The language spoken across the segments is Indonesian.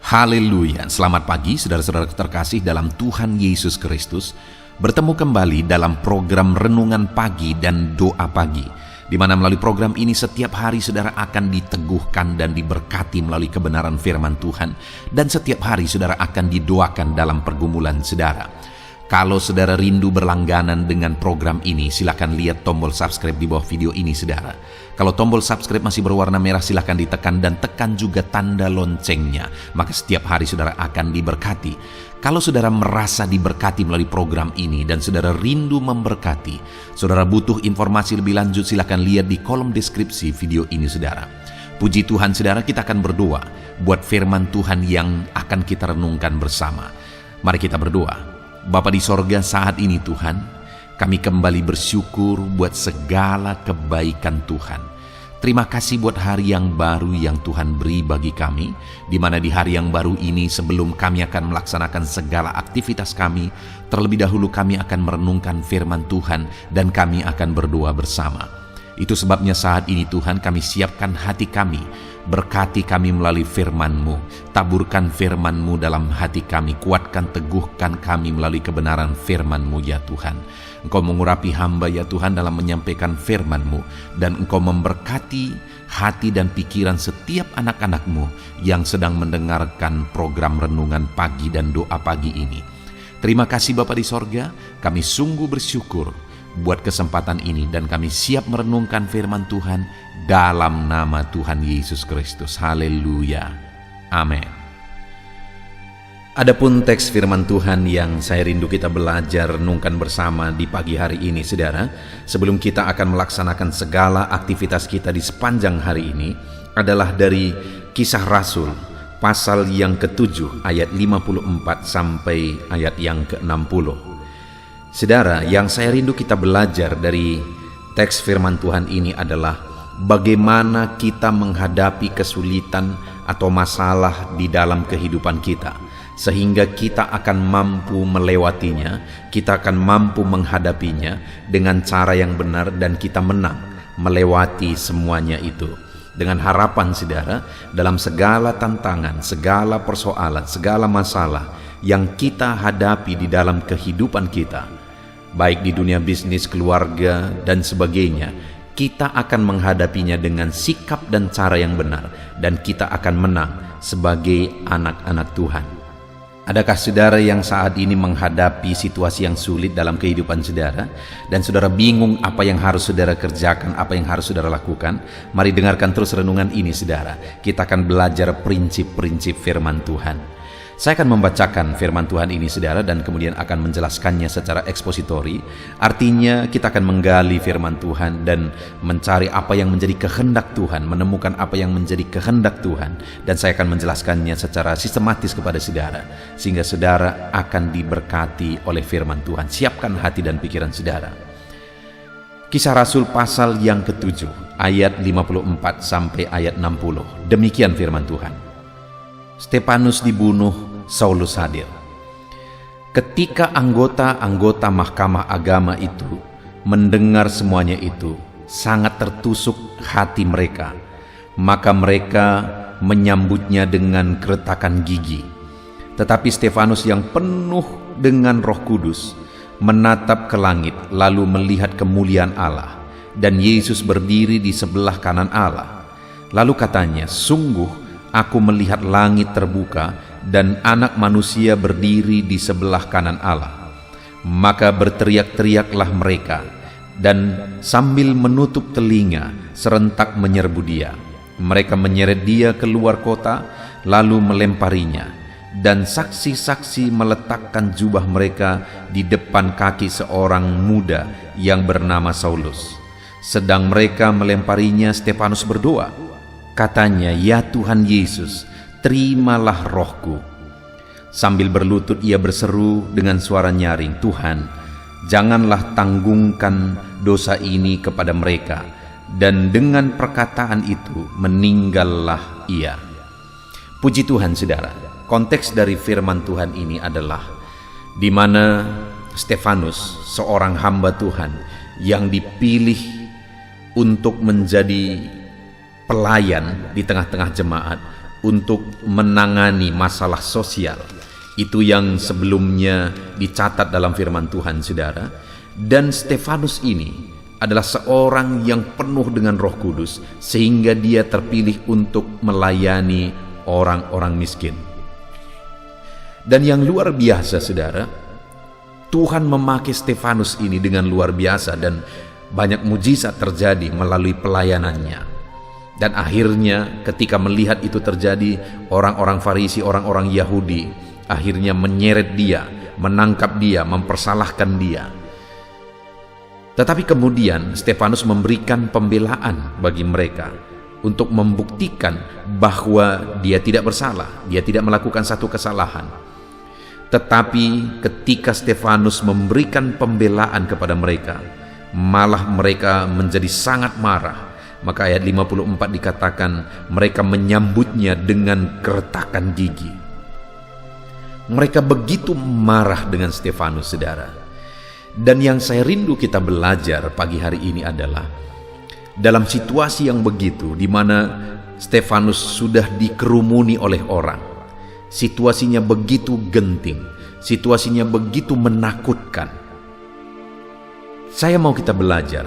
Haleluya, selamat pagi saudara-saudara terkasih dalam Tuhan Yesus Kristus. Bertemu kembali dalam program Renungan Pagi dan Doa Pagi, di mana melalui program ini setiap hari saudara akan diteguhkan dan diberkati melalui kebenaran firman Tuhan. Dan setiap hari saudara akan didoakan dalam pergumulan saudara. Kalau saudara rindu berlangganan dengan program ini, silakan lihat tombol subscribe di bawah video ini saudara. Kalau tombol subscribe masih berwarna merah, silakan ditekan dan tekan juga tanda loncengnya. Maka setiap hari saudara akan diberkati. Kalau saudara merasa diberkati melalui program ini dan saudara rindu memberkati, saudara butuh informasi lebih lanjut, silakan lihat di kolom deskripsi video ini saudara. Puji Tuhan saudara, kita akan berdoa buat firman Tuhan yang akan kita renungkan bersama. Mari kita berdoa. Bapa di sorga, saat ini Tuhan, kami kembali bersyukur buat segala kebaikan Tuhan. Terima kasih buat hari yang baru yang Tuhan beri bagi kami, di mana di hari yang baru ini sebelum kami akan melaksanakan segala aktivitas kami, terlebih dahulu kami akan merenungkan firman Tuhan dan kami akan berdoa bersama. Itu sebabnya saat ini Tuhan kami siapkan hati kami, berkati kami melalui firman-Mu, taburkan firman-Mu dalam hati kami, kuatkan teguhkan kami melalui kebenaran firman-Mu ya Tuhan. Engkau mengurapi hamba ya Tuhan dalam menyampaikan firman-Mu, dan Engkau memberkati hati dan pikiran setiap anak-anak-Mu yang sedang mendengarkan program Renungan Pagi dan Doa Pagi ini. Terima kasih Bapa di sorga, kami sungguh bersyukur buat kesempatan ini dan kami siap merenungkan firman Tuhan dalam nama Tuhan Yesus Kristus. Haleluya. Amin. Adapun teks firman Tuhan yang saya rindu kita belajar renungkan bersama di pagi hari ini saudara, sebelum kita akan melaksanakan segala aktivitas kita di sepanjang hari ini, adalah dari Kisah Rasul pasal yang ke-7 ayat 54 sampai ayat yang ke-60. Saudara, yang saya rindu kita belajar dari teks firman Tuhan ini adalah bagaimana kita menghadapi kesulitan atau masalah di dalam kehidupan kita, sehingga kita akan mampu melewatinya, kita akan mampu menghadapinya dengan cara yang benar dan kita menang melewati semuanya itu. Dengan harapan saudara, dalam segala tantangan, segala persoalan, segala masalah yang kita hadapi di dalam kehidupan kita, baik di dunia bisnis, keluarga, dan sebagainya, kita akan menghadapinya dengan sikap dan cara yang benar, dan kita akan menang sebagai anak-anak Tuhan. Adakah saudara yang saat ini menghadapi situasi yang sulit dalam kehidupan saudara, dan saudara bingung apa yang harus saudara kerjakan, apa yang harus saudara lakukan? Mari dengarkan terus renungan ini saudara. Kita akan belajar prinsip-prinsip firman Tuhan. Saya akan membacakan firman Tuhan ini saudara dan kemudian akan menjelaskannya secara ekspositori. Artinya kita akan menggali firman Tuhan dan mencari apa yang menjadi kehendak Tuhan, menemukan apa yang menjadi kehendak Tuhan, dan saya akan menjelaskannya secara sistematis kepada saudara, sehingga saudara akan diberkati oleh firman Tuhan. Siapkan hati dan pikiran saudara. Kisah Rasul pasal yang ke-7 ayat 54 sampai ayat 60. Demikian firman Tuhan. Stefanus dibunuh, Saulus hadir. Ketika anggota-anggota mahkamah agama itu mendengar semuanya itu, sangat tertusuk hati mereka. Maka mereka menyambutnya dengan keretakan gigi. Tetapi Stefanus yang penuh dengan Roh Kudus menatap ke langit, lalu melihat kemuliaan Allah, dan Yesus berdiri di sebelah kanan Allah. Lalu katanya, "Sungguh aku melihat langit terbuka dan Anak Manusia berdiri di sebelah kanan Allah." Maka berteriak-teriaklah mereka, dan sambil menutup telinga serentak menyerbu dia. Mereka menyeret dia keluar kota, lalu melemparinya. Dan saksi-saksi meletakkan jubah mereka di depan kaki seorang muda yang bernama Saulus. Sedang mereka melemparinya, Stefanus berdoa. Katanya, "Ya Tuhan Yesus, terimalah rohku." Sambil berlutut ia berseru dengan suara nyaring, "Tuhan, janganlah tanggungkan dosa ini kepada mereka." Dan dengan perkataan itu meninggallah ia. Puji Tuhan saudara, konteks dari firman Tuhan ini adalah di mana Stefanus, seorang hamba Tuhan yang dipilih untuk menjadi pelayan di tengah-tengah jemaat, untuk menangani masalah sosial. Itu yang sebelumnya dicatat dalam firman Tuhan, saudara. Dan Stefanus ini adalah seorang yang penuh dengan Roh Kudus, sehingga dia terpilih untuk melayani orang-orang miskin. Dan yang luar biasa, saudara, Tuhan memakai Stefanus ini dengan luar biasa, dan banyak mujizat terjadi melalui pelayanannya. Dan akhirnya ketika melihat itu terjadi, orang-orang Farisi, orang-orang Yahudi akhirnya menyeret dia, menangkap dia, mempersalahkan dia. Tetapi kemudian Stefanus memberikan pembelaan bagi mereka untuk membuktikan bahwa dia tidak bersalah, dia tidak melakukan satu kesalahan. Tetapi ketika Stefanus memberikan pembelaan kepada mereka, malah mereka menjadi sangat marah. Maka ayat 54 dikatakan mereka menyambutnya dengan keretakan gigi. Mereka begitu marah dengan Stefanus, saudara. Dan yang saya rindu kita belajar pagi hari ini adalah dalam situasi yang begitu, di mana Stefanus sudah dikerumuni oleh orang, situasinya begitu genting, situasinya begitu menakutkan. Saya mau kita belajar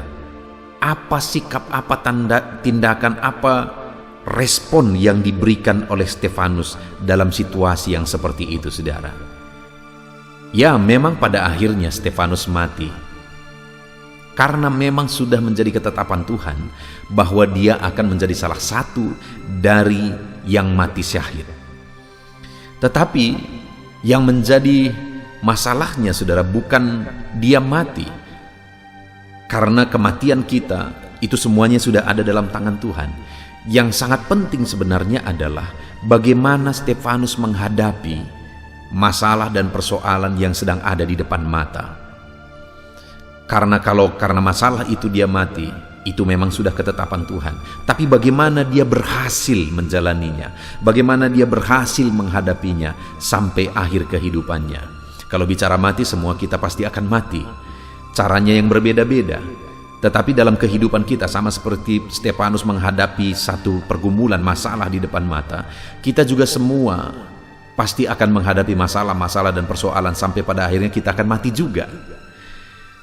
apa sikap, apa tindakan, apa respon yang diberikan oleh Stefanus dalam situasi yang seperti itu, saudara. Ya, memang pada akhirnya Stefanus mati, karena memang sudah menjadi ketetapan Tuhan bahwa dia akan menjadi salah satu dari yang mati syahid. Tetapi yang menjadi masalahnya, saudara, bukan dia mati, karena kematian kita itu semuanya sudah ada dalam tangan Tuhan. Yang sangat penting sebenarnya adalah bagaimana Stefanus menghadapi masalah dan persoalan yang sedang ada di depan mata. Karena karena masalah itu dia mati, itu memang sudah ketetapan Tuhan. Tapi bagaimana dia berhasil menjalaninya, bagaimana dia berhasil menghadapinya sampai akhir kehidupannya. Kalau bicara mati, semua kita pasti akan mati. Caranya yang berbeda-beda. Tetapi dalam kehidupan kita, sama seperti Stefanus menghadapi satu pergumulan masalah di depan mata, kita juga semua pasti akan menghadapi masalah-masalah dan persoalan sampai pada akhirnya kita akan mati juga.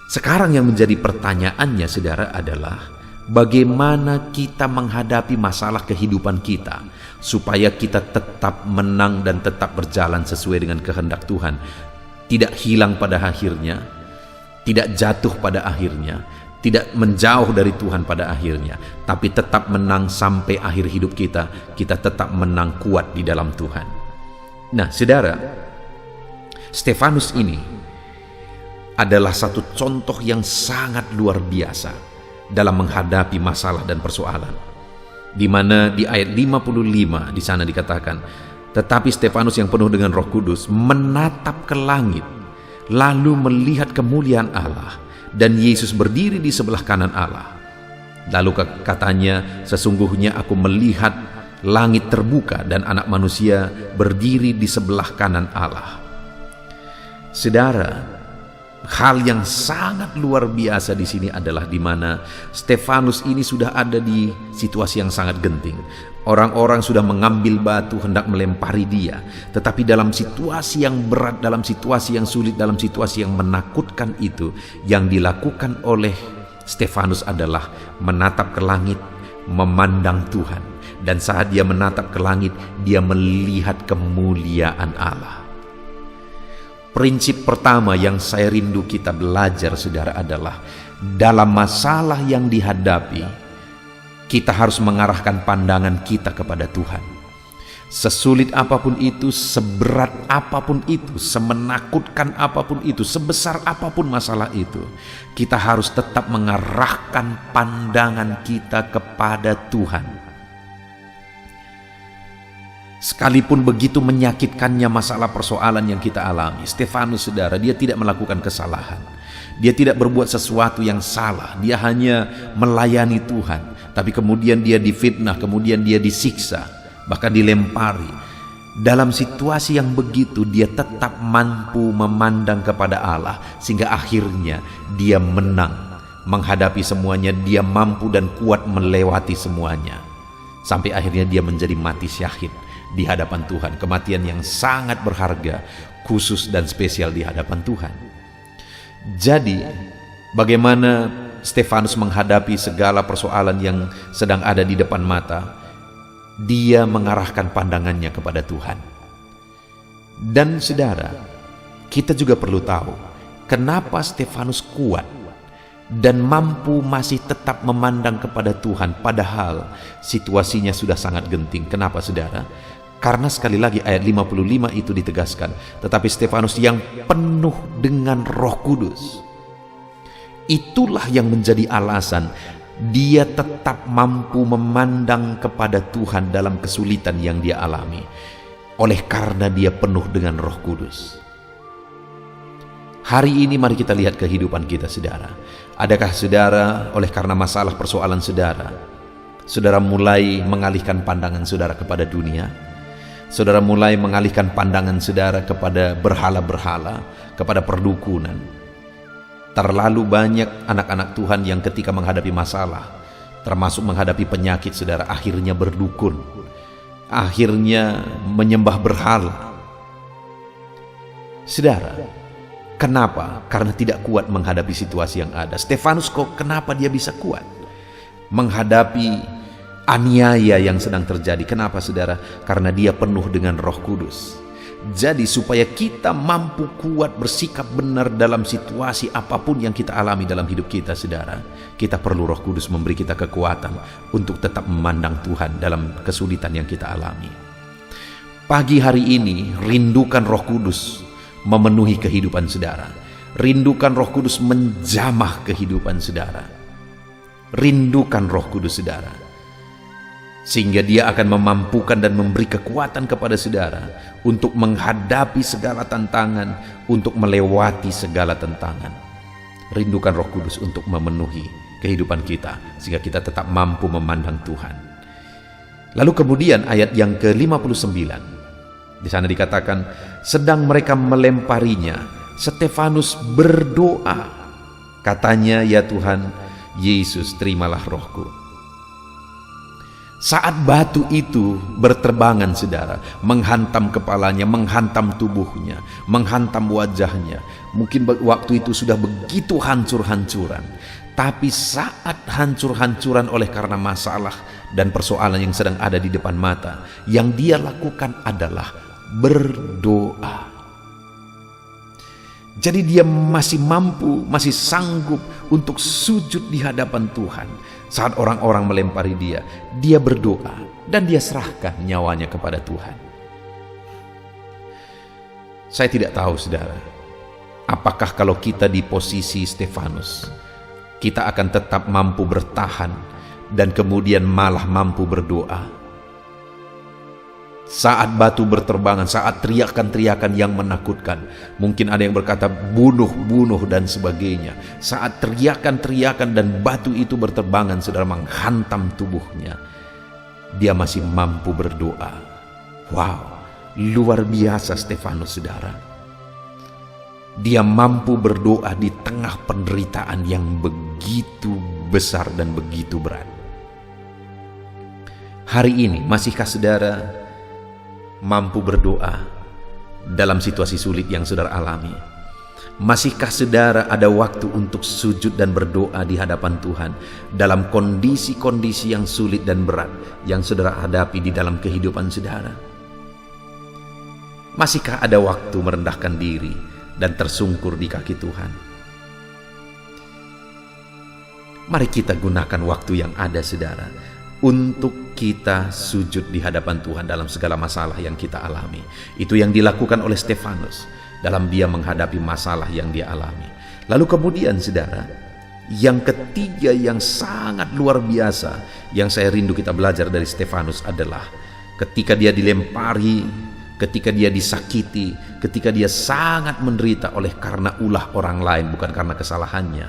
Sekarang yang menjadi pertanyaannya, saudara, adalah bagaimana kita menghadapi masalah kehidupan kita supaya kita tetap menang dan tetap berjalan sesuai dengan kehendak Tuhan. Tidak hilang pada akhirnya, tidak jatuh pada akhirnya, tidak menjauh dari Tuhan pada akhirnya, tapi tetap menang sampai akhir hidup kita. Kita tetap menang kuat di dalam Tuhan. Nah, saudara, Stefanus ini adalah satu contoh yang sangat luar biasa dalam menghadapi masalah dan persoalan. Di mana di ayat 55 di sana dikatakan, tetapi Stefanus yang penuh dengan Roh Kudus menatap ke langit, lalu melihat kemuliaan Allah dan Yesus berdiri di sebelah kanan Allah. Lalu katanya, sesungguhnya aku melihat langit terbuka dan anak manusia berdiri di sebelah kanan Allah. Saudara, hal yang sangat luar biasa di sini adalah di mana Stefanus ini sudah ada di situasi yang sangat genting. Orang-orang sudah mengambil batu hendak melempari dia, tetapi dalam situasi yang berat, dalam situasi yang sulit, dalam situasi yang menakutkan itu, yang dilakukan oleh Stefanus adalah menatap ke langit, memandang Tuhan. Dan saat dia menatap ke langit, dia melihat kemuliaan Allah. Prinsip pertama yang saya rindu kita belajar, saudara, adalah dalam masalah yang dihadapi, kita harus mengarahkan pandangan kita kepada Tuhan. Sesulit apapun itu, seberat apapun itu, semenakutkan apapun itu, sebesar apapun masalah itu, kita harus tetap mengarahkan pandangan kita kepada Tuhan. Sekalipun begitu menyakitkannya masalah persoalan yang kita alami, Stefanus, saudara, dia tidak melakukan kesalahan. Dia tidak berbuat sesuatu yang salah. Dia hanya melayani Tuhan. Tapi kemudian dia difitnah, kemudian dia disiksa, bahkan dilempari. Dalam situasi yang begitu, dia tetap mampu memandang kepada Allah, sehingga akhirnya dia menang menghadapi semuanya. Dia mampu dan kuat melewati semuanya, sampai akhirnya dia menjadi mati syahid di hadapan Tuhan, kematian yang sangat berharga, khusus dan spesial di hadapan Tuhan. Jadi, bagaimana Stefanus menghadapi segala persoalan yang sedang ada di depan mata? Dia mengarahkan pandangannya kepada Tuhan. Dan saudara, kita juga perlu tahu kenapa Stefanus kuat dan mampu masih tetap memandang kepada Tuhan padahal situasinya sudah sangat genting. Kenapa saudara? Karena sekali lagi ayat 55 itu ditegaskan, tetapi Stefanus yang penuh dengan Roh Kudus. Itulah yang menjadi alasan dia tetap mampu memandang kepada Tuhan dalam kesulitan yang dia alami, oleh karena dia penuh dengan Roh Kudus. Hari ini mari kita lihat kehidupan kita saudara. Adakah saudara oleh karena masalah persoalan saudara mulai mengalihkan pandangan saudara kepada dunia? Saudara mulai mengalihkan pandangan saudara kepada berhala-berhala, kepada perdukunan. Terlalu banyak anak-anak Tuhan yang ketika menghadapi masalah, termasuk menghadapi penyakit saudara, akhirnya berdukun, akhirnya menyembah berhala. Saudara, kenapa? Karena tidak kuat menghadapi situasi yang ada. Stefanus kok kenapa dia bisa kuat menghadapi aniaya yang sedang terjadi? Kenapa saudara? Karena dia penuh dengan Roh Kudus. Jadi supaya kita mampu kuat bersikap benar dalam situasi apapun yang kita alami dalam hidup kita saudara, kita perlu Roh Kudus memberi kita kekuatan untuk tetap memandang Tuhan dalam kesulitan yang kita alami. Pagi hari ini rindukan Roh Kudus memenuhi kehidupan saudara. Rindukan Roh Kudus menjamah kehidupan saudara. Rindukan Roh Kudus saudara, sehingga dia akan memampukan dan memberi kekuatan kepada saudara untuk menghadapi segala tantangan, untuk melewati segala tantangan. Rindukan Roh Kudus untuk memenuhi kehidupan kita, sehingga kita tetap mampu memandang Tuhan. Lalu kemudian ayat yang ke-59, di sana dikatakan, sedang mereka melemparinya, Stefanus berdoa. Katanya, ya Tuhan Yesus, terimalah rohku. Saat batu itu berterbangan saudara, menghantam kepalanya, menghantam tubuhnya, menghantam wajahnya. Mungkin waktu itu sudah begitu hancur-hancuran. Tapi saat hancur-hancuran oleh karena masalah dan persoalan yang sedang ada di depan mata, yang dia lakukan adalah berdoa. Jadi dia masih mampu, masih sanggup untuk sujud di hadapan Tuhan. Saat orang-orang melempari dia, dia berdoa dan dia serahkan nyawanya kepada Tuhan. Saya tidak tahu saudara, apakah kalau kita di posisi Stefanus, kita akan tetap mampu bertahan dan kemudian malah mampu berdoa. Saat batu berterbangan, saat teriakan-teriakan yang menakutkan, mungkin ada yang berkata bunuh, bunuh dan sebagainya. Saat teriakan-teriakan dan batu itu berterbangan, saudara, menghantam tubuhnya, dia masih mampu berdoa. Wow, luar biasa Stefanus saudara. Dia mampu berdoa di tengah penderitaan yang begitu besar dan begitu berat. Hari ini masihkah saudara mampu berdoa dalam situasi sulit yang saudara alami? Masihkah saudara ada waktu untuk sujud dan berdoa di hadapan Tuhan dalam kondisi-kondisi yang sulit dan berat yang saudara hadapi di dalam kehidupan saudara? Masihkah ada waktu merendahkan diri dan tersungkur di kaki Tuhan? Mari kita gunakan waktu yang ada saudara untuk kita sujud di hadapan Tuhan dalam segala masalah yang kita alami. Itu yang dilakukan oleh Stefanus dalam dia menghadapi masalah yang dia alami. Lalu kemudian saudara, yang ketiga yang sangat luar biasa yang saya rindu kita belajar dari Stefanus adalah ketika dia dilempari, ketika dia disakiti, ketika dia sangat menderita oleh karena ulah orang lain, bukan karena kesalahannya.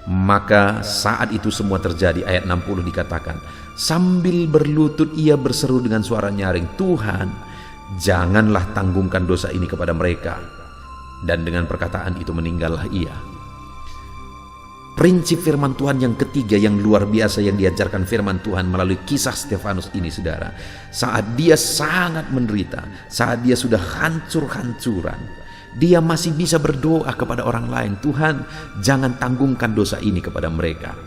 Maka saat itu semua terjadi, ayat 60 dikatakan, sambil berlutut ia berseru dengan suara nyaring, Tuhan, janganlah tanggungkan dosa ini kepada mereka. Dan dengan perkataan itu meninggallah ia. Prinsip firman Tuhan yang ketiga yang luar biasa yang diajarkan firman Tuhan melalui kisah Stefanus ini, saudara. Saat dia sangat menderita, saat dia sudah hancur-hancuran, dia masih bisa berdoa kepada orang lain, Tuhan, jangan tanggungkan dosa ini kepada mereka.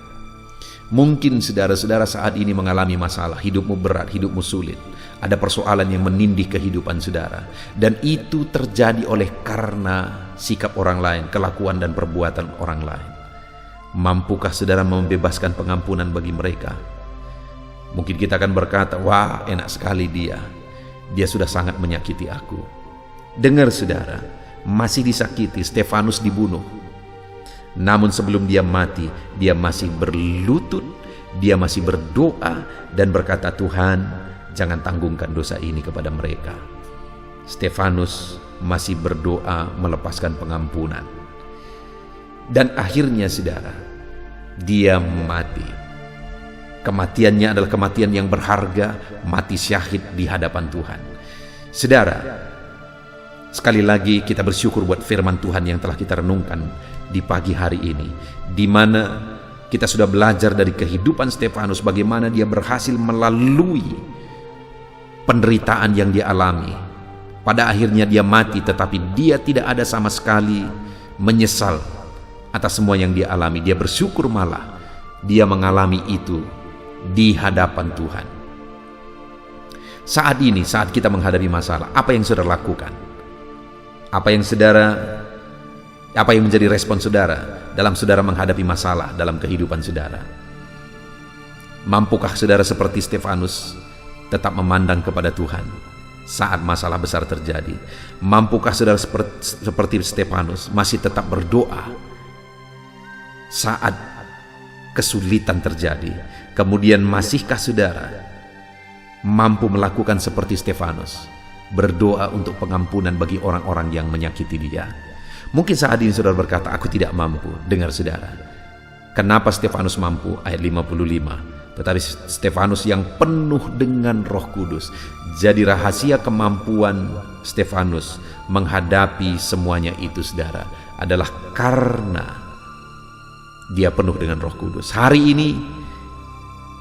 Mungkin saudara-saudara saat ini mengalami masalah, hidupmu berat, hidupmu sulit. Ada persoalan yang menindih kehidupan saudara. Dan itu terjadi oleh karena sikap orang lain, kelakuan dan perbuatan orang lain. Mampukah saudara membebaskan pengampunan bagi mereka? Mungkin kita akan berkata, wah enak sekali dia sudah sangat menyakiti aku. Dengar saudara, masih disakiti, Stefanus dibunuh. Namun sebelum dia mati, dia masih berlutut, dia masih berdoa dan berkata, Tuhan jangan tanggungkan dosa ini kepada mereka. Stefanus masih berdoa melepaskan pengampunan. Dan akhirnya saudara, dia mati. Kematiannya adalah kematian yang berharga, mati syahid di hadapan Tuhan. Saudara, sekali lagi kita bersyukur buat firman Tuhan yang telah kita renungkan di pagi hari ini, di mana kita sudah belajar dari kehidupan Stefanus, bagaimana dia berhasil melalui penderitaan yang dia alami. Pada akhirnya dia mati, tetapi dia tidak ada sama sekali menyesal atas semua yang dia alami. Dia bersyukur, malah dia mengalami itu di hadapan Tuhan. Saat ini, saat kita menghadapi masalah, apa yang saudara lakukan? Apa yang menjadi respon saudara dalam saudara menghadapi masalah dalam kehidupan saudara? Mampukah saudara seperti Stefanus tetap memandang kepada Tuhan saat masalah besar terjadi? Mampukah saudara seperti Stefanus masih tetap berdoa saat kesulitan terjadi? Kemudian masihkah saudara mampu melakukan seperti Stefanus, berdoa untuk pengampunan bagi orang-orang yang menyakiti dia? Mungkin saat ini saudara berkata, aku tidak mampu. Dengar saudara, kenapa Stefanus mampu? Ayat 55. Tetapi Stefanus yang penuh dengan Roh Kudus. Jadi rahasia kemampuan Stefanus menghadapi semuanya itu saudara adalah karena dia penuh dengan Roh Kudus. Hari ini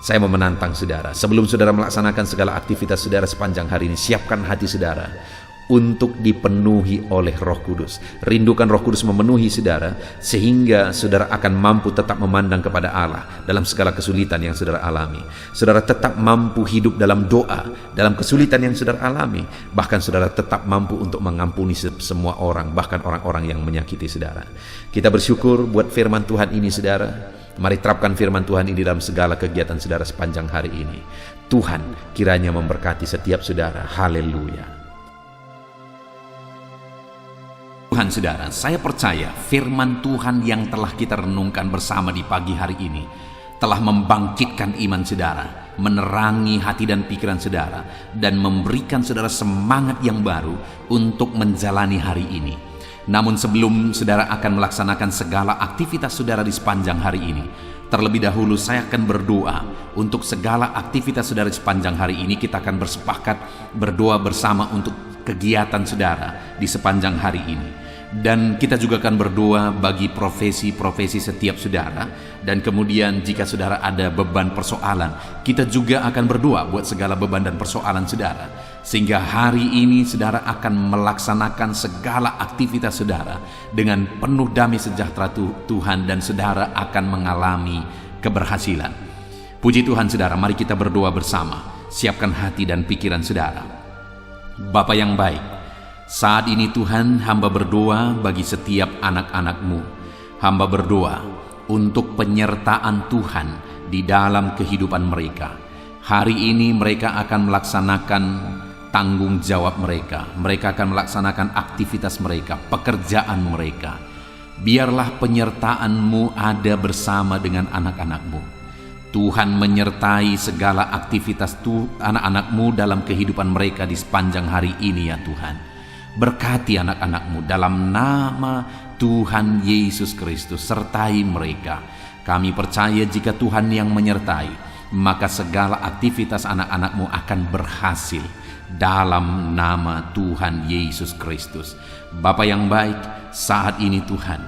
saya mau menantang saudara, sebelum saudara melaksanakan segala aktivitas saudara sepanjang hari ini, siapkan hati saudara untuk dipenuhi oleh Roh Kudus. Rindukan Roh Kudus memenuhi saudara, sehingga saudara akan mampu tetap memandang kepada Allah dalam segala kesulitan yang saudara alami. Saudara tetap mampu hidup dalam doa dalam kesulitan yang saudara alami. Bahkan saudara tetap mampu untuk mengampuni semua orang, bahkan orang-orang yang menyakiti saudara. Kita bersyukur buat firman Tuhan ini saudara. Mari terapkan firman Tuhan ini dalam segala kegiatan saudara sepanjang hari ini. Tuhan kiranya memberkati setiap saudara. Haleluya. Tuhan saudara, saya percaya firman Tuhan yang telah kita renungkan bersama di pagi hari ini telah membangkitkan iman saudara, menerangi hati dan pikiran saudara, dan memberikan saudara semangat yang baru untuk menjalani hari ini. Namun sebelum saudara akan melaksanakan segala aktivitas saudara di sepanjang hari ini, terlebih dahulu saya akan berdoa untuk segala aktivitas saudara di sepanjang hari ini. Kita akan bersepakat berdoa bersama untuk kegiatan saudara di sepanjang hari ini. Dan kita juga akan berdoa bagi profesi-profesi setiap saudara. Dan kemudian jika saudara ada beban persoalan, kita juga akan berdoa buat segala beban dan persoalan saudara, sehingga hari ini saudara akan melaksanakan segala aktivitas saudara dengan penuh damai sejahtera Tuhan, dan saudara akan mengalami keberhasilan. Puji Tuhan saudara, mari kita berdoa bersama. Siapkan hati dan pikiran saudara. Bapa yang baik, saat ini Tuhan, hamba berdoa bagi setiap anak-anak-Mu. Hamba berdoa untuk penyertaan Tuhan di dalam kehidupan mereka. Hari ini mereka akan melaksanakan tanggung jawab mereka. Mereka akan melaksanakan aktivitas mereka, pekerjaan mereka. Biarlah penyertaan-Mu ada bersama dengan anak-anak-Mu. Tuhan menyertai segala aktivitas anak-anak-Mu dalam kehidupan mereka di sepanjang hari ini ya Tuhan. Berkati anak-anak-Mu dalam nama Tuhan Yesus Kristus, sertai mereka. Kami percaya jika Tuhan yang menyertai, maka segala aktivitas anak-anak-Mu akan berhasil dalam nama Tuhan Yesus Kristus. Bapa yang baik, saat ini Tuhan,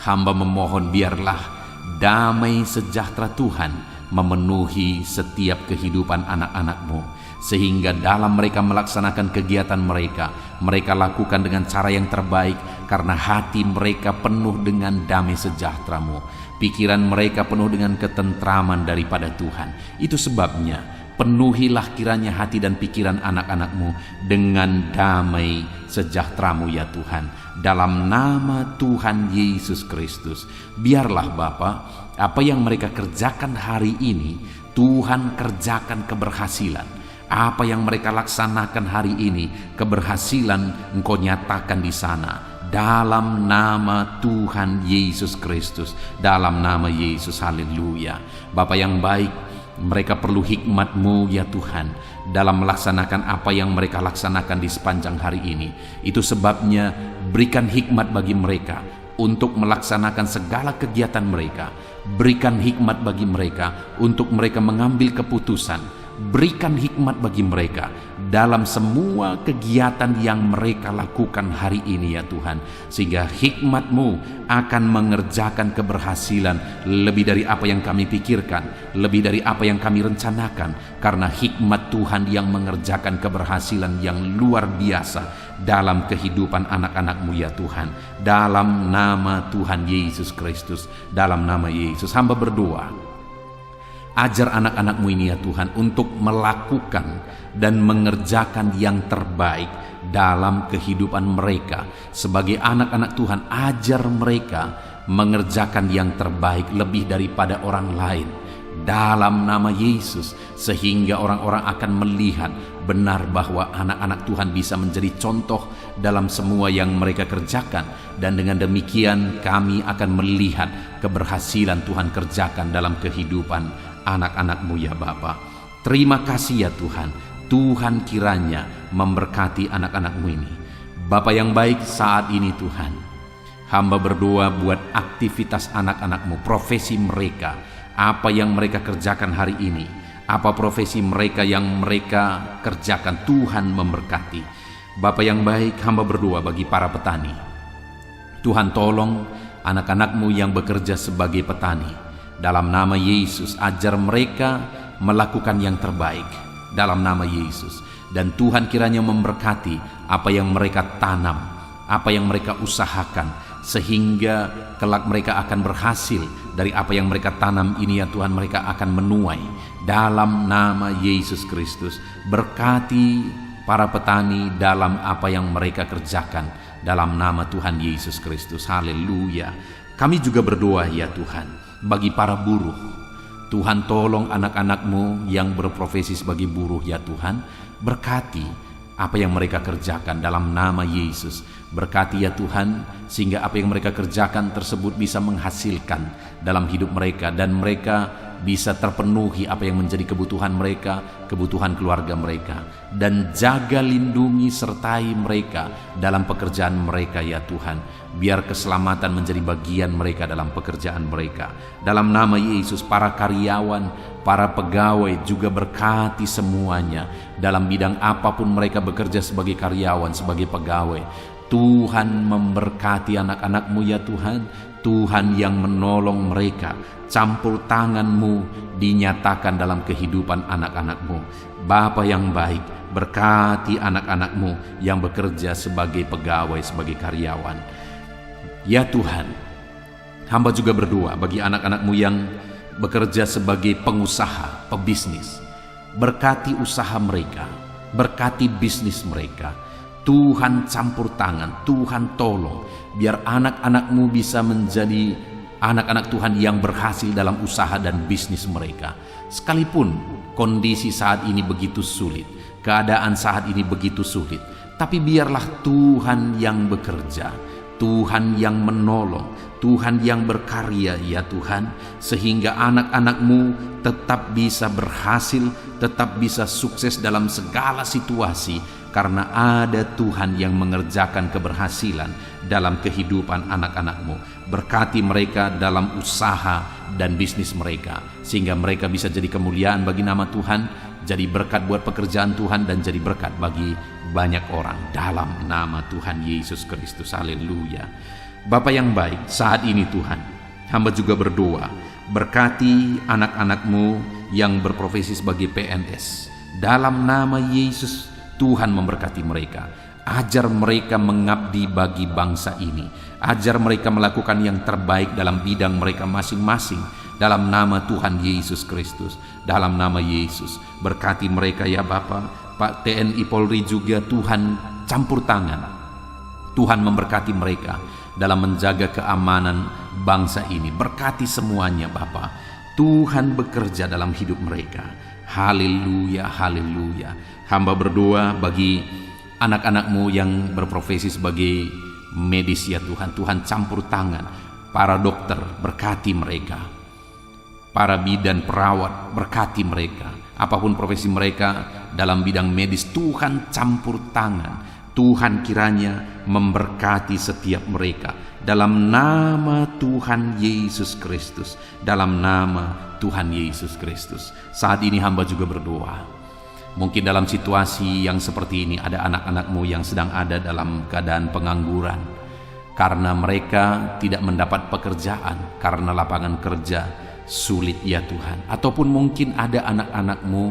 hamba memohon biarlah damai sejahtera Tuhan memenuhi setiap kehidupan anak-anak-Mu, sehingga dalam mereka melaksanakan kegiatan mereka, mereka lakukan dengan cara yang terbaik karena hati mereka penuh dengan damai sejahtera-Mu. Pikiran mereka penuh dengan ketentraman daripada Tuhan. Itu sebabnya penuhilah kiranya hati dan pikiran anak-anak-Mu dengan damai sejahtera-Mu ya Tuhan. Dalam nama Tuhan Yesus Kristus, biarlah Bapa, apa yang mereka kerjakan hari ini, Tuhan kerjakan keberhasilan. Apa yang mereka laksanakan hari ini, keberhasilan Engkau nyatakan di sana. Dalam nama Tuhan Yesus Kristus, dalam nama Yesus, haleluya. Bapa yang baik, mereka perlu hikmat-Mu ya Tuhan dalam melaksanakan apa yang mereka laksanakan di sepanjang hari ini. Itu sebabnya berikan hikmat bagi mereka untuk melaksanakan segala kegiatan mereka. Berikan hikmat bagi mereka untuk mereka mengambil keputusan. Berikan hikmat bagi mereka dalam semua kegiatan yang mereka lakukan hari ini ya Tuhan, sehingga hikmat-Mu akan mengerjakan keberhasilan lebih dari apa yang kami pikirkan, lebih dari apa yang kami rencanakan, karena hikmat Tuhan yang mengerjakan keberhasilan yang luar biasa dalam kehidupan anak-anak-Mu ya Tuhan. Dalam nama Tuhan Yesus Kristus, dalam nama Yesus hamba berdoa, ajar anak-anak-Mu ini ya Tuhan untuk melakukan dan mengerjakan yang terbaik dalam kehidupan mereka. Sebagai anak-anak Tuhan, ajar mereka mengerjakan yang terbaik lebih daripada orang lain. Dalam nama Yesus, sehingga orang-orang akan melihat benar bahwa anak-anak Tuhan bisa menjadi contoh dalam semua yang mereka kerjakan. Dan dengan demikian kami akan melihat keberhasilan Tuhan kerjakan dalam kehidupan anak-anak-Mu ya Bapa. Terima kasih ya Tuhan. Tuhan kiranya memberkati anak-anak-Mu ini. Bapa yang baik, saat ini Tuhan, hamba berdoa buat aktivitas anak-anak-Mu, profesi mereka, apa yang mereka kerjakan hari ini, apa profesi mereka yang mereka kerjakan, Tuhan memberkati. Bapa yang baik, hamba berdoa bagi para petani. Tuhan tolong anak-anak-Mu yang bekerja sebagai petani. Dalam nama Yesus, ajar mereka melakukan yang terbaik dalam nama Yesus. Dan Tuhan kiranya memberkati apa yang mereka tanam, apa yang mereka usahakan, sehingga kelak mereka akan berhasil dari apa yang mereka tanam ini ya Tuhan. Mereka akan menuai dalam nama Yesus Kristus. Berkati para petani dalam apa yang mereka kerjakan dalam nama Tuhan Yesus Kristus, haleluya. Kami juga berdoa ya Tuhan bagi para buruh. Tuhan tolong anak-anak-Mu yang berprofesi sebagai buruh ya Tuhan. Berkati apa yang mereka kerjakan dalam nama Yesus. Berkati ya Tuhan, sehingga apa yang mereka kerjakan tersebut bisa menghasilkan dalam hidup mereka, dan mereka bisa terpenuhi apa yang menjadi kebutuhan mereka, kebutuhan keluarga mereka. Dan jaga, lindungi, sertai mereka dalam pekerjaan mereka ya Tuhan. Biar keselamatan menjadi bagian mereka dalam pekerjaan mereka. Dalam nama Yesus, para karyawan, para pegawai juga berkati semuanya. Dalam bidang apapun mereka bekerja sebagai karyawan, sebagai pegawai, Tuhan memberkati anak-anak-Mu ya Tuhan. Tuhan yang menolong mereka. Campur tangan-Mu dinyatakan dalam kehidupan anak-anak-Mu. Bapa yang baik, berkati anak-anak-Mu yang bekerja sebagai pegawai, sebagai karyawan. Ya Tuhan, hamba juga berdoa bagi anak-anak-Mu yang bekerja sebagai pengusaha, pebisnis. Berkati usaha mereka, berkati bisnis mereka. Tuhan campur tangan, Tuhan tolong, biar anak-anak-Mu bisa menjadi anak-anak Tuhan yang berhasil dalam usaha dan bisnis mereka. Sekalipun kondisi saat ini begitu sulit, keadaan saat ini begitu sulit, tapi biarlah Tuhan yang bekerja, Tuhan yang menolong, Tuhan yang berkarya ya Tuhan, sehingga anak-anak-Mu tetap bisa berhasil, tetap bisa sukses dalam segala situasi, karena ada Tuhan yang mengerjakan keberhasilan dalam kehidupan anak-anak-Mu. Berkati mereka dalam usaha dan bisnis mereka, sehingga mereka bisa jadi kemuliaan bagi nama Tuhan, jadi berkat buat pekerjaan Tuhan, dan jadi berkat bagi banyak orang dalam nama Tuhan Yesus Kristus, haleluya. Bapa yang baik, saat ini Tuhan, hamba juga berdoa, berkati anak-anak-Mu yang berprofesi sebagai PNS. Dalam nama Yesus, Tuhan memberkati mereka. Ajar mereka mengabdi bagi bangsa ini. Ajar mereka melakukan yang terbaik dalam bidang mereka masing-masing. Dalam nama Tuhan Yesus Kristus. Dalam nama Yesus, berkati mereka ya Bapa. Pak TNI Polri juga Tuhan campur tangan. Tuhan memberkati mereka dalam menjaga keamanan bangsa ini. Berkati semuanya Bapa. Tuhan bekerja dalam hidup mereka. Haleluya, haleluya. Hamba berdoa bagi anak-anak-Mu yang berprofesi sebagai medis ya Tuhan. Tuhan campur tangan. Para dokter, berkati mereka. Para bidan, perawat, berkati mereka. Apapun profesi mereka dalam bidang medis, Tuhan campur tangan. Tuhan kiranya memberkati setiap mereka. Dalam nama Tuhan Yesus Kristus. Dalam nama Tuhan Yesus Kristus. Saat ini hamba juga berdoa. Mungkin dalam situasi yang seperti ini ada anak-anak-Mu yang sedang ada dalam keadaan pengangguran. Karena mereka tidak mendapat pekerjaan. Karena lapangan kerja sulit ya Tuhan. Ataupun mungkin ada anak-anak-Mu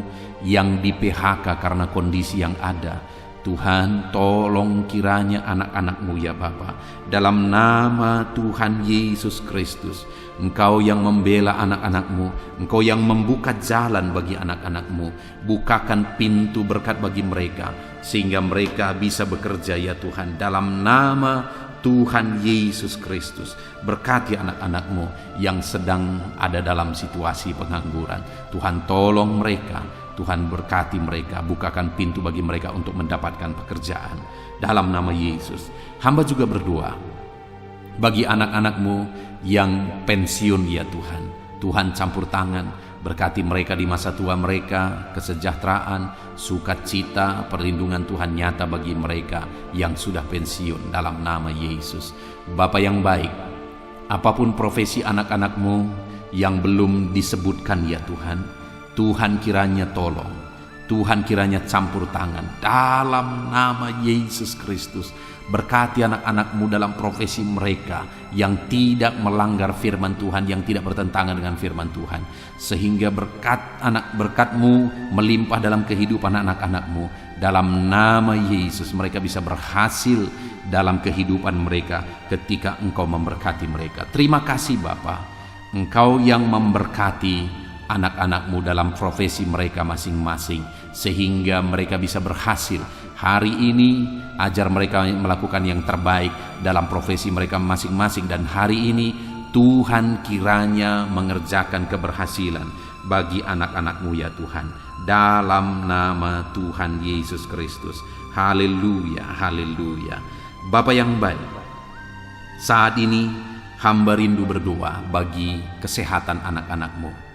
yang di PHK karena kondisi yang ada. Tuhan, tolong kiranya anak-anak-Mu ya Bapa. Dalam nama Tuhan Yesus Kristus, Engkau yang membela anak-anak-Mu, Engkau yang membuka jalan bagi anak-anak-Mu. Bukakan pintu berkat bagi mereka, sehingga mereka bisa bekerja ya Tuhan. Dalam nama Tuhan Yesus Kristus, berkati anak-anak-Mu yang sedang ada dalam situasi pengangguran. Tuhan tolong mereka. Tuhan berkati mereka, bukakan pintu bagi mereka untuk mendapatkan pekerjaan. Dalam nama Yesus, hamba juga berdoa bagi anak-anak-Mu yang pensiun ya Tuhan. Tuhan campur tangan, berkati mereka di masa tua mereka, kesejahteraan, sukacita, perlindungan Tuhan nyata bagi mereka yang sudah pensiun dalam nama Yesus. Bapa yang baik, apapun profesi anak-anak-Mu yang belum disebutkan ya Tuhan, Tuhan kiranya tolong, Tuhan kiranya campur tangan dalam nama Yesus Kristus. Berkati anak-anak-Mu dalam profesi mereka yang tidak melanggar firman Tuhan, yang tidak bertentangan dengan firman Tuhan, sehingga berkat-Mu melimpah dalam kehidupan anak-anak-Mu. Dalam nama Yesus mereka bisa berhasil dalam kehidupan mereka ketika Engkau memberkati mereka. Terima kasih Bapa, Engkau yang memberkati anak-anak-Mu dalam profesi mereka masing-masing, sehingga mereka bisa berhasil. Hari ini ajar mereka melakukan yang terbaik dalam profesi mereka masing-masing, dan hari ini Tuhan kiranya mengerjakan keberhasilan bagi anak-anak-Mu ya Tuhan. Dalam nama Tuhan Yesus Kristus. Haleluya, haleluya. Bapa yang baik, saat ini hamba rindu berdoa bagi kesehatan anak-anak-Mu.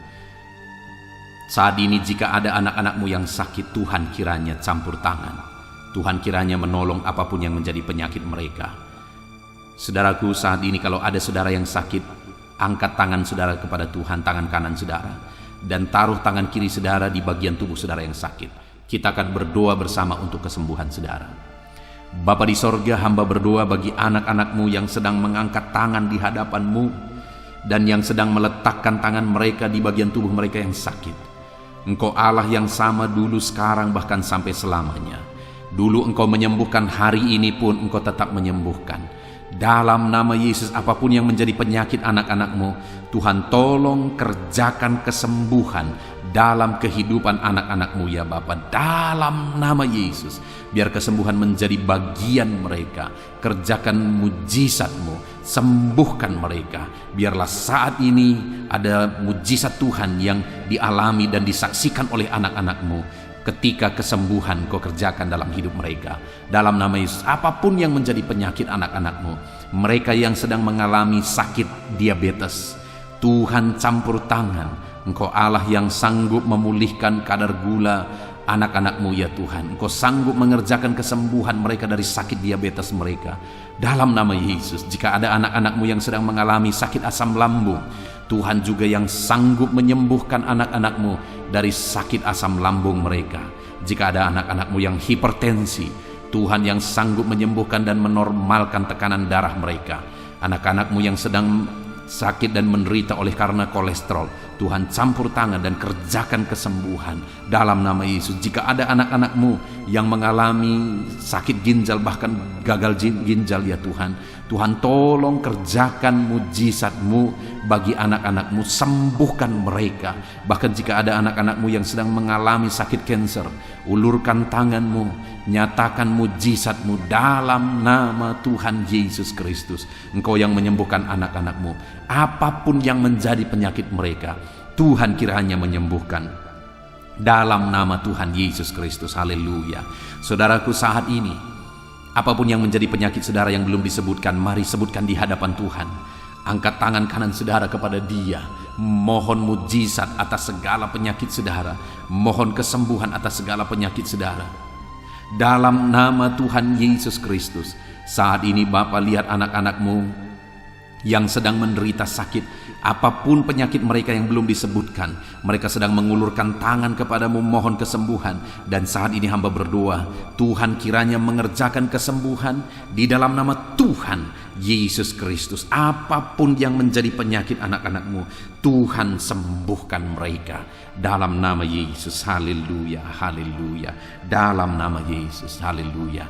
Saat ini jika ada anak-anak-Mu yang sakit, Tuhan kiranya campur tangan. Tuhan kiranya menolong apapun yang menjadi penyakit mereka. Saudaraku, saat ini kalau ada saudara yang sakit, angkat tangan saudara kepada Tuhan, tangan kanan saudara, dan taruh tangan kiri saudara di bagian tubuh saudara yang sakit. Kita akan berdoa bersama untuk kesembuhan saudara. Bapa di sorga, hamba berdoa bagi anak-anak-Mu yang sedang mengangkat tangan di hadapan-Mu, dan yang sedang meletakkan tangan mereka di bagian tubuh mereka yang sakit. Engkau Allah yang sama dulu, sekarang, bahkan sampai selamanya. Dulu Engkau menyembuhkan, hari ini pun Engkau tetap menyembuhkan. Dalam nama Yesus, apapun yang menjadi penyakit anak-anak-Mu, Tuhan tolong kerjakan kesembuhan dalam kehidupan anak-anak-Mu ya Bapa. Dalam nama Yesus, biar kesembuhan menjadi bagian mereka. Kerjakan mujizat-Mu, sembuhkan mereka. Biarlah saat ini ada mujizat Tuhan yang dialami dan disaksikan oleh anak-anak-Mu ketika kesembuhan Kau kerjakan dalam hidup mereka. Dalam nama Yesus, apapun yang menjadi penyakit anak-anak-Mu, mereka yang sedang mengalami sakit diabetes, Tuhan campur tangan. Engkau Allah yang sanggup memulihkan kadar gula anak-anak-Mu ya Tuhan. Engkau sanggup mengerjakan kesembuhan mereka dari sakit diabetes mereka. Dalam nama Yesus, jika ada anak-anak-Mu yang sedang mengalami sakit asam lambung, Tuhan juga yang sanggup menyembuhkan anak-anak-Mu dari sakit asam lambung mereka. Jika ada anak-anak-Mu yang hipertensi, Tuhan yang sanggup menyembuhkan dan menormalkan tekanan darah mereka. Anak-anak-Mu yang sedang sakit dan menderita oleh karena kolesterol, Tuhan campur tangan dan kerjakan kesembuhan dalam nama Yesus. Jika ada anak-anak-Mu yang mengalami sakit ginjal, bahkan gagal ginjal ya Tuhan, Tuhan tolong kerjakan mujizat-Mu bagi anak-anak-Mu, sembuhkan mereka. Bahkan jika ada anak-anak-Mu yang sedang mengalami sakit kanker, ulurkan tangan-Mu, nyatakan mujizat-Mu dalam nama Tuhan Yesus Kristus. Engkau yang menyembuhkan anak-anak-Mu. Apapun yang menjadi penyakit mereka, Tuhan kiranya menyembuhkan dalam nama Tuhan Yesus Kristus. Haleluya. Saudaraku, saat ini apapun yang menjadi penyakit saudara yang belum disebutkan, mari sebutkan di hadapan Tuhan. Angkat tangan kanan saudara kepada Dia. Mohon mujizat atas segala penyakit saudara. Mohon kesembuhan atas segala penyakit saudara. Dalam nama Tuhan Yesus Kristus. Saat ini Bapa, lihat anak-anak-Mu yang sedang menderita sakit, apapun penyakit mereka yang belum disebutkan, mereka sedang mengulurkan tangan kepadamu mohon kesembuhan. Dan saat ini hamba berdoa, Tuhan kiranya mengerjakan kesembuhan di dalam nama Tuhan Yesus Kristus. Apapun yang menjadi penyakit anak-anak-Mu, Tuhan sembuhkan mereka dalam nama Yesus. Haleluya, haleluya. Dalam nama Yesus, haleluya.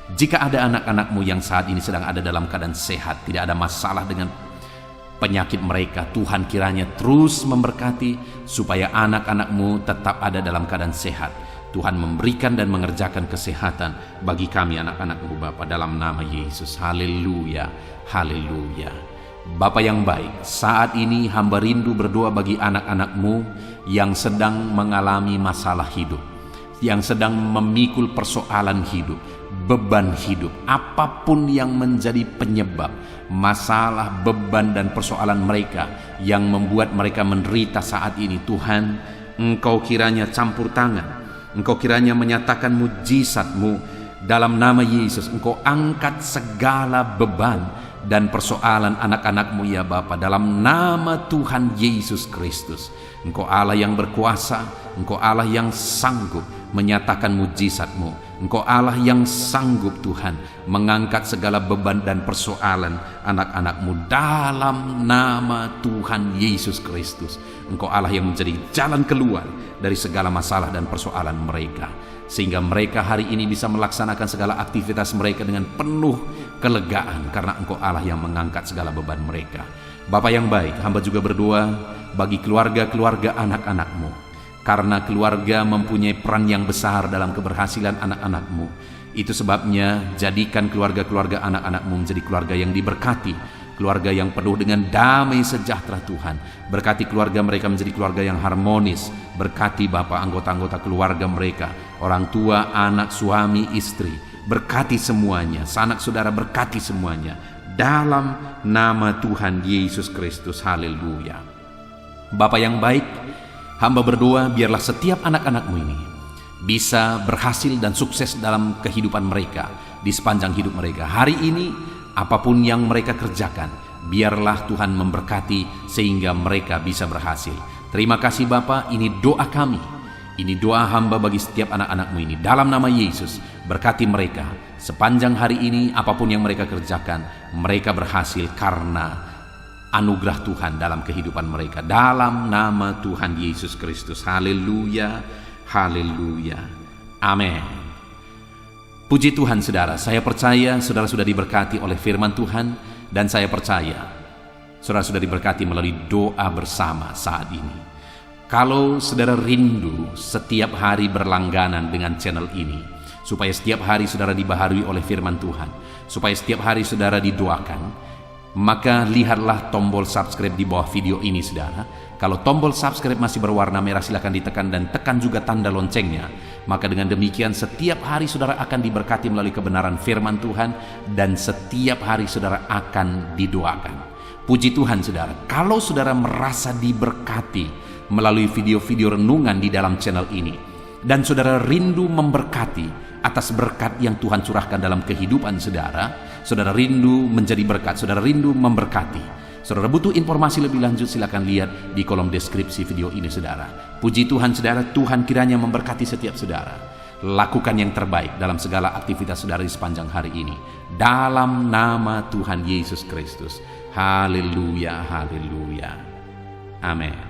Jika ada anak-anak-Mu yang saat ini sedang ada dalam keadaan sehat, tidak ada masalah dengan penyakit mereka, Tuhan kiranya terus memberkati supaya anak-anak-Mu tetap ada dalam keadaan sehat. Tuhan memberikan dan mengerjakan kesehatan bagi kami anak-anak-Mu Bapa, dalam nama Yesus. Haleluya, haleluya. Bapa yang baik, saat ini hamba rindu berdoa bagi anak-anak-Mu yang sedang mengalami masalah hidup, yang sedang memikul persoalan hidup, beban hidup, apapun yang menjadi penyebab masalah, beban dan persoalan mereka yang membuat mereka menderita saat ini. Tuhan, Engkau kiranya campur tangan, Engkau kiranya menyatakan mujizat-Mu dalam nama Yesus. Engkau angkat segala beban dan persoalan anak-anak-Mu ya Bapa, dalam nama Tuhan Yesus Kristus. Engkau Allah yang berkuasa, Engkau Allah yang sanggup menyatakan mujizat-Mu. Engkau Allah yang sanggup Tuhan mengangkat segala beban dan persoalan anak-anak-Mu dalam nama Tuhan Yesus Kristus. Engkau Allah yang menjadi jalan keluar dari segala masalah dan persoalan mereka, sehingga mereka hari ini bisa melaksanakan segala aktivitas mereka dengan penuh kelegaan, karena Engkau Allah yang mengangkat segala beban mereka. Bapa yang baik, hamba juga berdoa bagi keluarga-keluarga anak-anak-Mu, karena keluarga mempunyai peran yang besar dalam keberhasilan anak-anak-Mu. Itu sebabnya jadikan keluarga-keluarga anak-anak-Mu menjadi keluarga yang diberkati, keluarga yang penuh dengan damai sejahtera Tuhan. Berkati keluarga mereka menjadi keluarga yang harmonis. Berkati Bapa anggota-anggota keluarga mereka, orang tua, anak, suami, istri. Berkati semuanya, sanak saudara, berkati semuanya dalam nama Tuhan Yesus Kristus. Haleluya. Bapa yang baik, hamba berdoa biarlah setiap anak-anak-Mu ini bisa berhasil dan sukses dalam kehidupan mereka, di sepanjang hidup mereka. Hari ini apapun yang mereka kerjakan, biarlah Tuhan memberkati sehingga mereka bisa berhasil. Terima kasih Bapa, ini doa kami, ini doa hamba bagi setiap anak-anak-Mu ini. Dalam nama Yesus, berkati mereka sepanjang hari ini. Apapun yang mereka kerjakan, mereka berhasil karena anugerah Tuhan dalam kehidupan mereka, dalam nama Tuhan Yesus Kristus. Haleluya, haleluya, amin. Puji Tuhan saudara, saya percaya saudara sudah diberkati oleh firman Tuhan, dan saya percaya saudara sudah diberkati melalui doa bersama saat ini. Kalau saudara rindu setiap hari berlangganan dengan channel ini, supaya setiap hari saudara dibaharui oleh firman Tuhan, supaya setiap hari saudara didoakan, maka lihatlah tombol subscribe di bawah video ini saudara. Kalau tombol subscribe masih berwarna merah, silakan ditekan dan tekan juga tanda loncengnya. Maka dengan demikian setiap hari saudara akan diberkati melalui kebenaran firman Tuhan, dan setiap hari saudara akan didoakan. Puji Tuhan saudara, kalau saudara merasa diberkati melalui video-video renungan di dalam channel ini, dan saudara rindu memberkati atas berkat yang Tuhan curahkan dalam kehidupan saudara, saudara rindu menjadi berkat, saudara rindu memberkati, saudara butuh informasi lebih lanjut, silakan lihat di kolom deskripsi video ini saudara. Puji Tuhan saudara, Tuhan kiranya memberkati setiap saudara. Lakukan yang terbaik dalam segala aktivitas saudara di sepanjang hari ini, dalam nama Tuhan Yesus Kristus. Haleluya, haleluya. Amin.